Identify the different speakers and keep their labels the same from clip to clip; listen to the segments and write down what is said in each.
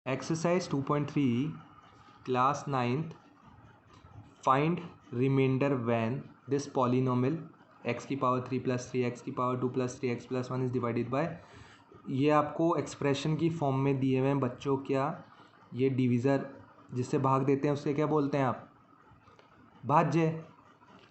Speaker 1: Exercise 2.3 class 9th find remainder when this polynomial x की power 3 plus 3 x की power 2 plus 3 x plus 1 is divided by, ये आपको expression की form में दिए हुए हैं बच्चों। क्या ये डिवीज़र जिससे भाग देते हैं उससे क्या बोलते हैं आप? भाज्य।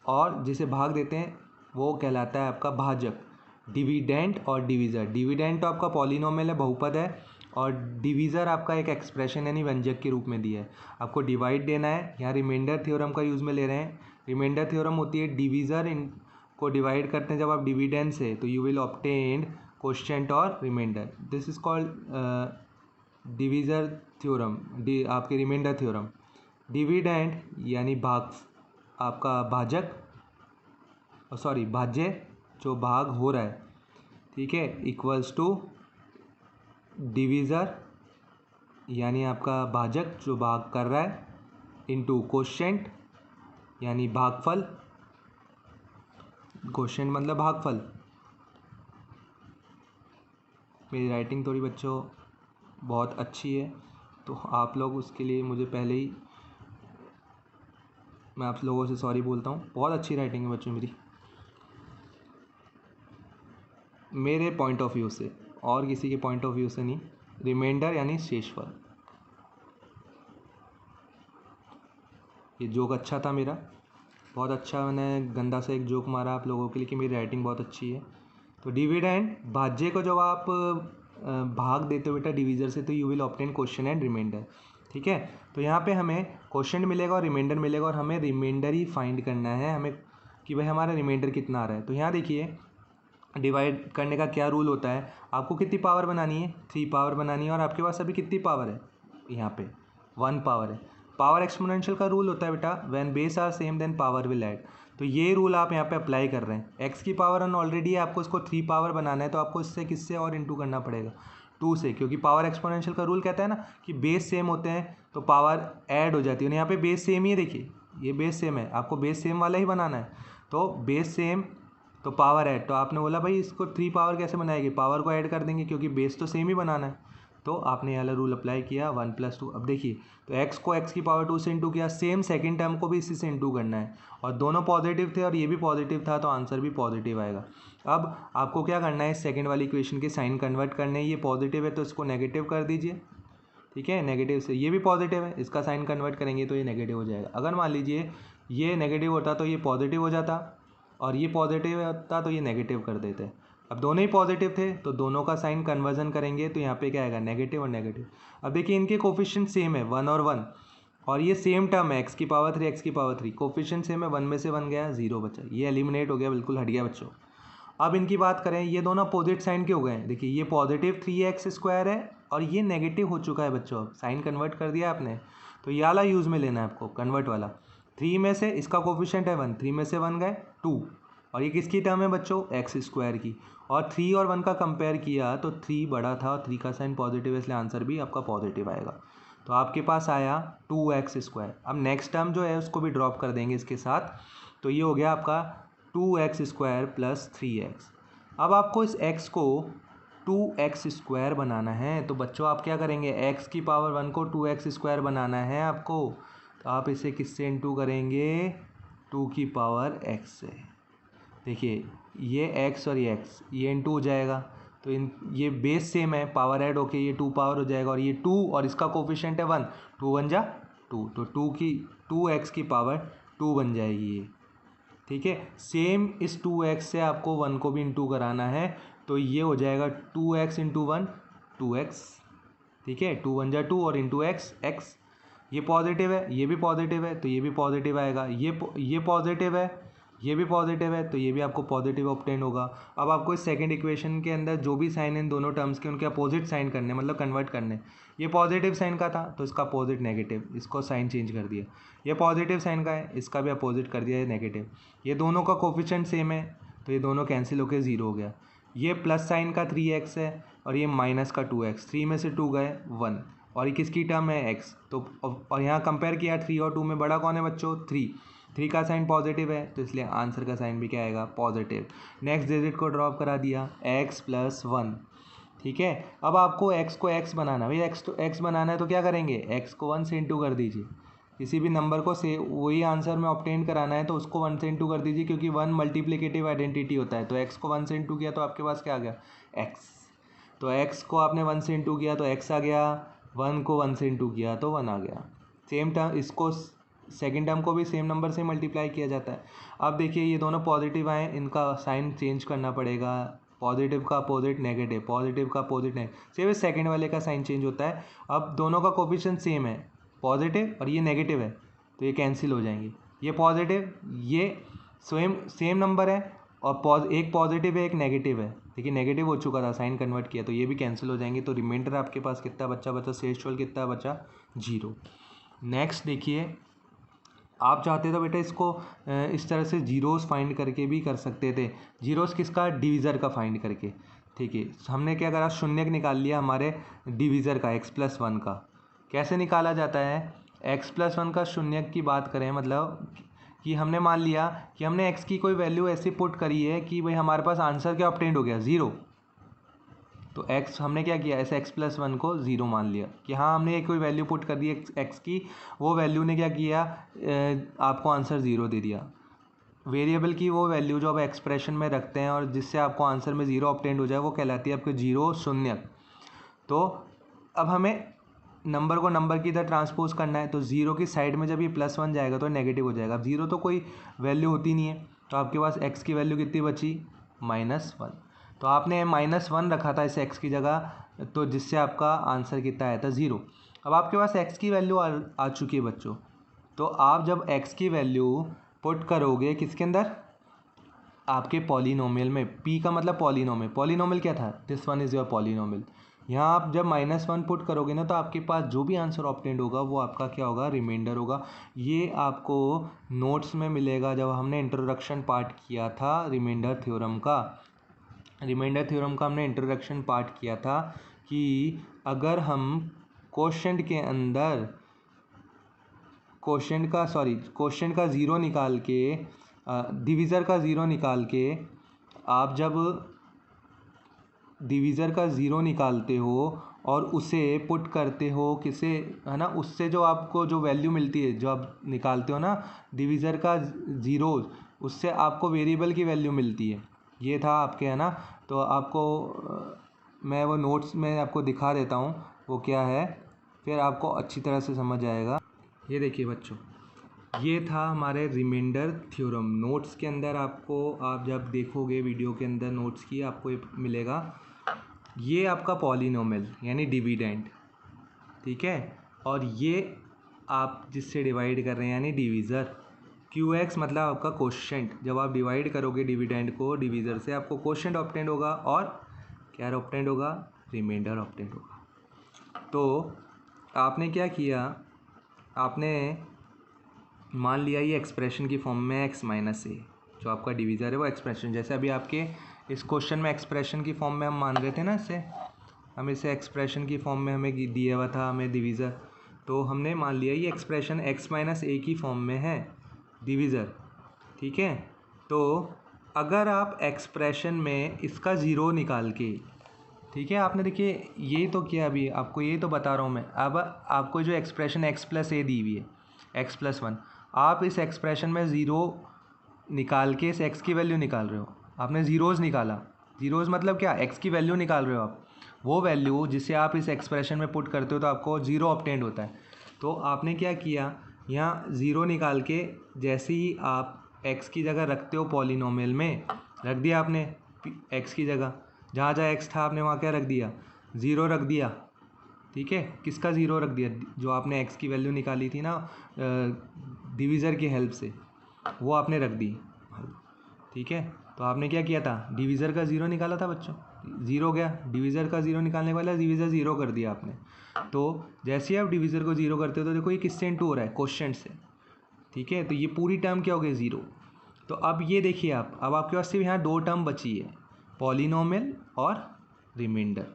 Speaker 1: और जिसे भाग देते हैं वो कहलाता है आपका भाजक। डिविडेंड और डिवीज़र, डिविडेंड तो आपका पॉलिनोमियल है, बहुपद है, और डिवीज़र आपका एक एक्सप्रेशन यानी व्यंजक के रूप में दिया है। आपको डिवाइड देना है, यहाँ रिमाइंडर थ्योरम का यूज़ में ले रहे हैं। रिमाइंडर थ्योरम होती है डिवीज़र इन को डिवाइड करते हैं जब आप डिविडेंड से, तो यू विल ऑब्टेन कोशेंट और remainder. This is called divisor theorem, आपके रिमाइंडर थ्योरम। डिविडेंड यानी भाग, आपका भाजक, सॉरी भाज्य जो भाग हो रहा है, ठीक है, इक्वल्स टू डिवीज़र यानी आपका भाजक जो भाग कर रहा है, इनटू कोशेंट यानी भागफल, कोशेंट मतलब भागफल। मेरी राइटिंग थोड़ी बच्चों बहुत अच्छी है, तो आप लोग उसके लिए मुझे पहले ही मैं आप लोगों से सॉरी बोलता हूँ। बहुत अच्छी राइटिंग है बच्चों मेरी, मेरे पॉइंट ऑफ व्यू से, और किसी के पॉइंट ऑफ व्यू से नहीं। रिमाइंडर यानी शेषफल। ये जोक अच्छा था मेरा, बहुत अच्छा, मैंने गंदा सा एक जोक मारा आप लोगों के लिए कि मेरी राइटिंग बहुत अच्छी है। तो डिविडेंड भाज्य को जब आप भाग देते हो बेटा डिवीज़र से, तो you will obtain question and remainder, ठीक है। तो यहाँ पे हमें क्वेश्चन मिलेगा और रिमाइंडर मिलेगा, और हमें रिमाइंडर ही फाइंड करना है हमें कि भाई हमारा रिमाइंडर कितना आ रहा है। तो यहाँ देखिए डिवाइड करने का क्या रूल होता है, आपको कितनी पावर बनानी है? 3 पावर बनानी है, और आपके पास अभी कितनी पावर है? यहाँ पे 1 पावर है। पावर एक्सपोनेंशियल का रूल होता है बेटा, when base are same then power will add. तो ये रूल आप यहाँ पे अप्लाई कर रहे हैं। एक्स की पावर ऑन ऑलरेडी है, आपको इसको 3 पावर बनाना है, तो आपको इससे किससे और इंटू करना पड़ेगा? 2 से, क्योंकि पावर एक्सपोनेंशियल का रूल कहता है ना कि बेस सेम होते हैं तो पावर ऐड हो जाती है। यहाँ पे बेस सेम ही है, देखिए ये बेस सेम है, आपको बेस सेम वाला ही बनाना है। तो बेस सेम तो पावर ऐड, तो आपने बोला भाई इसको 3 पावर कैसे बनाएगी? पावर को ऐड कर देंगे, क्योंकि बेस तो सेम ही बनाना है। तो आपने ये वाला रूल अप्लाई किया 1 + 2। अब देखिए, तो x को x की पावर 2 से इंटू किया, सेम सेकंड टर्म को भी इसी से इंटू करना है, और दोनों पॉजिटिव थे और ये भी पॉजिटिव था, तो आंसर भी पॉजिटिव आएगा। अब आपको क्या करना है, सेकंड वाली इक्वेशन के साइन कन्वर्ट करने हैं। ये पॉजिटिव है तो इसको नेगेटिव कर दीजिए, ठीक है। नेगेटिव से ये भी पॉजिटिव है, इसका साइन कन्वर्ट करेंगे तो ये नेगेटिव हो जाएगा। अगर मान लीजिए ये नेगेटिव होता तो ये पॉजिटिव हो जाता, और ये पॉजिटिव होता तो ये नेगेटिव कर देते। अब दोनों ही पॉजिटिव थे तो दोनों का साइन कन्वर्जन करेंगे, तो यहाँ पे क्या आएगा? नेगेटिव और नेगेटिव। अब देखिए इनके कोफिशिएंट सेम है, 1 और 1, और ये सेम टर्म है एक्स की पावर 3 एक्स की पावर 3, कोफिशिएंट सेम है, 1 में से 1 गया, 0 बचा, ये एलिमिनेट हो गया, बिल्कुल हट गया बच्चों। अब इनकी बात करें, ये दोनों अपोजिट साइन के हो गए हैं। देखिए ये पॉजिटिव 3x² है और ये नेगेटिव हो चुका है बच्चों। अब साइन कन्वर्ट कर दिया आपने, तो ये वाला यूज़ में लेना है आपको, कन्वर्ट वाला। 3 में से इसका कोफिशिएंट है 1, 3 में से 1 गए 2, और ये किसकी टर्म है बच्चों? x² की। और 3 और 1 का कंपेयर किया तो 3 बड़ा था और 3 का साइन पॉजिटिव है, इसलिए आंसर भी आपका पॉजिटिव आएगा। तो आपके पास आया 2x²। अब नेक्स्ट टर्म जो है उसको भी ड्रॉप कर देंगे इसके साथ, तो ये हो गया आपका 2x² + 3x। अब आपको इस x को 2x² बनाना है, तो बच्चों आप क्या करेंगे, x की पावर 1 को 2x² बनाना है आपको, तो आप इसे किससे इंटू करेंगे? 2 की पावर x से। देखिए ये x और ये x, ये इंटू हो जाएगा, तो इन ये बेस सेम है, पावर ऐड होके ये 2 पावर हो जाएगा, और ये 2 और इसका कोफिशिएंट है 1, 2 1 जा 2, तो 2x की पावर 2 बन जाएगी ये, ठीक है। सेम इस 2x से आपको 1 को भी इंटू कराना है, तो ये हो जाएगा 2x × 1 2x, ठीक है, 2 1 जा 2 और इंटू x x। ये पॉजिटिव है, ये भी पॉजिटिव है, तो ये भी पॉजिटिव आएगा। ये पॉजिटिव है, ये भी पॉजिटिव है, तो ये भी आपको पॉजिटिव ऑब्टेन होगा। अब आपको इस सेकंड इक्वेशन के अंदर जो भी साइन इन दोनों टर्म्स के उनके अपोजिट साइन करने, मतलब कन्वर्ट करने। ये पॉजिटिव साइन का था तो इसका अपोजिट नेगेटिव, इसको साइन चेंज कर दिया। ये पॉजिटिव साइन का है, इसका भी अपोजिट कर दिया है नेगेटिव। ये दोनों का कोफिशिएंट सेम है, तो ये दोनों कैंसिल होकर 0 हो गया। ये प्लस साइन का 3x है और ये माइनस का 2x, 3 में से 2 गए 1, और ये किसकी टर्म है? x। तो और यहाँ कंपेयर किया 3 और 2 में बड़ा कौन है बच्चों? 3 का साइन पॉजिटिव है, तो इसलिए आंसर का साइन भी क्या आएगा? पॉजिटिव। नेक्स्ट डिजिट को ड्रॉप करा दिया, x + 1, ठीक है। अब आपको x को x बनाना, भाई x तो x बनाना है तो क्या करेंगे, x को 1 से इंटू कर दीजिए। किसी भी नंबर को से वही आंसर में ऑब्टेन कराना है तो उसको 1 से इंटू कर दीजिए, क्योंकि 1 मल्टीप्लिकेटिव आइडेंटिटी होता है। तो x को 1 से इंटू किया तो आपके पास क्या आ गया, x। तो x को आपने 1 से इंटू किया तो x आ गया, 1 को 1 से इंटू किया तो 1 आ गया। सेम टर्म, इसको सेकेंड टर्म को भी सेम नंबर से मल्टीप्लाई किया जाता है। अब देखिए ये दोनों पॉजिटिव आए, इनका साइन चेंज करना पड़ेगा, पॉजिटिव का अपोजिट नेगेटिव, पॉजिटिव का अपोजिट नेगेटिव, सिर्फ सेकंड वाले का साइन चेंज होता है। अब दोनों का कोफिशिएंट सेम है, पॉजिटिव और ये नेगेटिव है, तो ये कैंसिल हो जाएंगे। ये पॉजिटिव, ये सेम नंबर है और एक पॉजिटिव है एक नेगेटिव है, देखिए नेगेटिव हो चुका था, साइन कन्वर्ट किया तो ये भी कैंसिल हो जाएंगे। तो रिमाइंडर आपके पास कितना बचा, शेषफल कितना बचा, 0। नेक्स्ट देखिए, आप चाहते तो बेटा इसको इस तरह से जीरोस फाइंड करके भी कर सकते थे। जीरोस किसका, डिवीज़र का फाइंड करके, ठीक है। हमने क्या करा, शून्य निकाल लिया हमारे डिवीज़र का, x+1 का। कैसे निकाला जाता है, x+1 का शून्य की बात करें, मतलब कि हमने मान लिया कि हमने x की कोई वैल्यू ऐसे पुट करी है कि भाई हमारे पास आंसर क्या ऑब्टेंड हो गया, 0। तो x हमने क्या किया, ऐसे x+1 को 0 मान लिया कि हाँ हमने कोई वैल्यू पुट कर दी x की, वो वैल्यू ने क्या किया, आपको आंसर 0 दे दिया। वेरिएबल की वो वैल्यू जो आप एक्सप्रेशन में रखते हैं और जिससे आपको आंसर में 0 ऑब्टेंड हो जाए वो कहलाती है आपके 0 शून्य। तो अब हमें नंबर को नंबर की इधर ट्रांसपोज करना है, तो 0 की साइड में जब ये +1 जाएगा तो नेगेटिव हो जाएगा। अब 0 तो कोई वैल्यू होती नहीं है, तो आपके पास x की वैल्यू कितनी बची, -1। तो आपने -1 रखा था इस x की जगह, तो जिससे आपका आंसर कितना आया था, 0। अब आपके पास x की वैल्यू आ चुकी है बच्चों। तो आप जब x की वैल्यू पुट करोगे किसके अंदर, आपके पॉलिनोमियल में, p का मतलब पॉलिनोमियल, पॉलिनोमियल क्या था, this one is your polynomial. यहाँ आप जब -1 पुट करोगे ना तो आपके पास जो भी आंसर ऑब्टेंड होगा वो आपका क्या होगा, रिमाइंडर होगा। ये आपको नोट्स में मिलेगा, जब हमने इंट्रोडक्शन पार्ट किया था रिमाइंडर थ्योरम का। रिमाइंडर थ्योरम का हमने इंट्रोडक्शन पार्ट किया था कि अगर हम क्वोशंट के अंदर क्वोशंट का ज़ीरो निकाल के, डिवीज़र का ज़ीरो निकाल के, आप जब डिवीज़र का ज़ीरो निकालते हो और उसे पुट करते हो किसे, है ना, उससे जो आपको जो वैल्यू मिलती है, जो आप निकालते हो ना डिवीज़र का ज़ीरो, उससे आपको वेरिएबल की वैल्यू मिलती है। ये था आपके, है ना। तो आपको मैं वो नोट्स में आपको दिखा देता हूँ वो क्या है, फिर आपको अच्छी तरह से समझ आएगा। ये देखिए बच्चों, ये था हमारे रिमाइंडर थ्योरम। नोट्स के अंदर आपको, आप जब देखोगे वीडियो के अंदर नोट्स की, आपको ये मिलेगा, ये आपका पॉलिनोमियल यानी डिविडेंड, ठीक है। और ये आप जिससे डिवाइड कर रहे हैं यानी डिवीज़र, QX मतलब आपका क्वोशंट। जब आप डिवाइड करोगे डिविडेंड को डिवीज़र से, आपको क्वोशंट ऑब्टेंड होगा और क्या ऑब्टेंड होगा, रिमाइंडर ऑब्टेंड होगा। तो आपने क्या किया, आपने मान लिया ये एक्सप्रेशन की फॉर्म में x - a, जो आपका डिवीज़र है वो एक्सप्रेशन, जैसे अभी आपके इस क्वेश्चन में एक्सप्रेशन की फॉर्म में हम मान रहे थे ना, इसे हम इसे एक्सप्रेशन की फॉर्म में हमें दिया हुआ था हमें डिवीज़र, तो हमने मान लिया ये एक्सप्रेशन x - a की फॉर्म में है डिवीज़र, ठीक है। तो अगर आप एक्सप्रेशन में इसका ज़ीरो निकाल के, ठीक है, आपने देखिए ये तो किया, अभी आपको ये तो बता रहा हूँ मैं। अब आपको जो एक्सप्रेशन x+a दी हुई है, x+1, आप इस एक्सप्रेशन में ज़ीरो निकाल के इस x की वैल्यू निकाल रहे हो। आपने ज़ीरोज़ निकाला, ज़ीरोज़ मतलब क्या, x की वैल्यू निकाल रहे हो आप, वो वैल्यू जिसे आप इस एक्सप्रेशन में पुट करते हो तो आपको 0 ऑब्टेंड होता है। तो आपने क्या किया, यहाँ 0 निकाल के जैसे ही आप x की जगह रखते हो पॉलिनोमियल में, रख दिया आपने x की जगह, जहाँ जहाँ x था आपने वहाँ क्या रख दिया, 0 रख दिया, ठीक है। किसका 0 रख दिया, जो आपने x की वैल्यू निकाली थी ना डिवीज़र की हेल्प से, वो आपने रख दी, ठीक है। तो आपने क्या किया था, डिवीज़र का 0 निकाला था बच्चों, 0 गया, डिवीज़र का 0 निकालने वाला डिवीज़र 0 कर दिया आपने। तो जैसे ही आप डिवीज़र को 0 करते हो तो देखो ये किससे इंटू हो रहा है, क्वोशंट से, ठीक है। तो ये पूरी टर्म क्या हो गई, 0। तो अब ये देखिए आप, अब आपके पास सिर्फ यहाँ 2 टर्म बची है, पॉलिनोमियल और रिमाइंडर,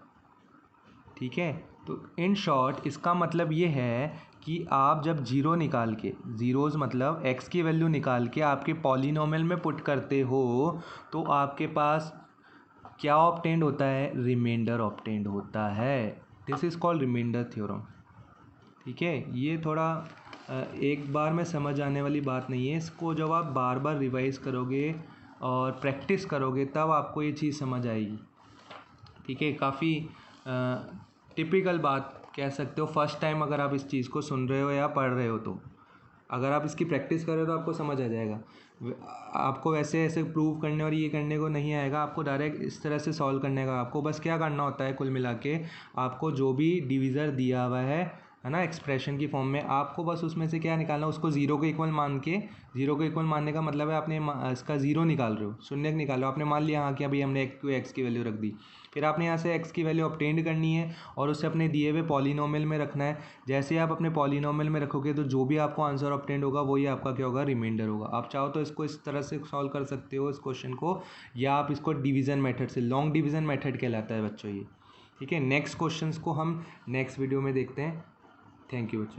Speaker 1: ठीक है। तो इन शॉर्ट इसका मतलब ये है कि आप जब 0 निकाल के, ज़ीरोज़ मतलब x की वैल्यू निकाल के आपके पॉलिनोमियल में पुट करते हो तो आपके पास क्या ऑब्टेंड होता है? रिमाइंडर ऑब्टेंड होता है। This is called remainder theorem. ठीक है, ये थोड़ा एक बार में समझ आने वाली बात नहीं है। इसको जब आप बार बार रिवाइज करोगे और प्रैक्टिस करोगे तब आपको ये चीज़ समझ आएगी। ठीक है, काफ़ी टिपिकल बात कह सकते हो फर्स्ट टाइम अगर आप इस चीज़ को सुन रहे हो या पढ़ रहे हो तो। अगर आप इसकी प्रैक्टिस करें तो आपको समझ आ जाएगा। आपको वैसे ऐसे प्रूव करने और ये करने को नहीं आएगा, आपको डायरेक्ट इस तरह से सॉल्व करने का। आपको बस क्या करना होता है, कुल मिला के आपको जो भी डिविज़र दिया हुआ है ना, एक्सप्रेशन की फॉर्म में, आपको बस उसमें से क्या निकालना, उसको ज़ीरो के इक्वल मान के, ज़ीरो के इक्वल मानने का मतलब है आपने इसका ज़ीरो निकाल रहे हो, शून्य निकाल रहे हो। आपने मान लिया हाँ कि अभी हमने एक्स की वैल्यू रख दी, फिर आपने यहाँ से एक्स की वैल्यू ऑब्टेंड करनी है और उसे अपने दिए हुए पॉलिनोमियल में रखना है। जैसे ही आप अपने पॉलिनोमियल में रखोगे तो जो भी आपको आंसर ऑब्टेंड होगा वही आपका क्या होगा, रिमाइंडर होगा। आप चाहो तो इसको इस तरह से सॉल्व कर सकते हो इस क्वेश्चन को, या आप इसको डिवीज़न मेथड से, लॉन्ग डिवीज़न मेथड कहलाता है बच्चों ये। ठीक है, नेक्स्ट क्वेश्चंस को हम नेक्स्ट वीडियो में देखते हैं। थैंक यू बच्चों।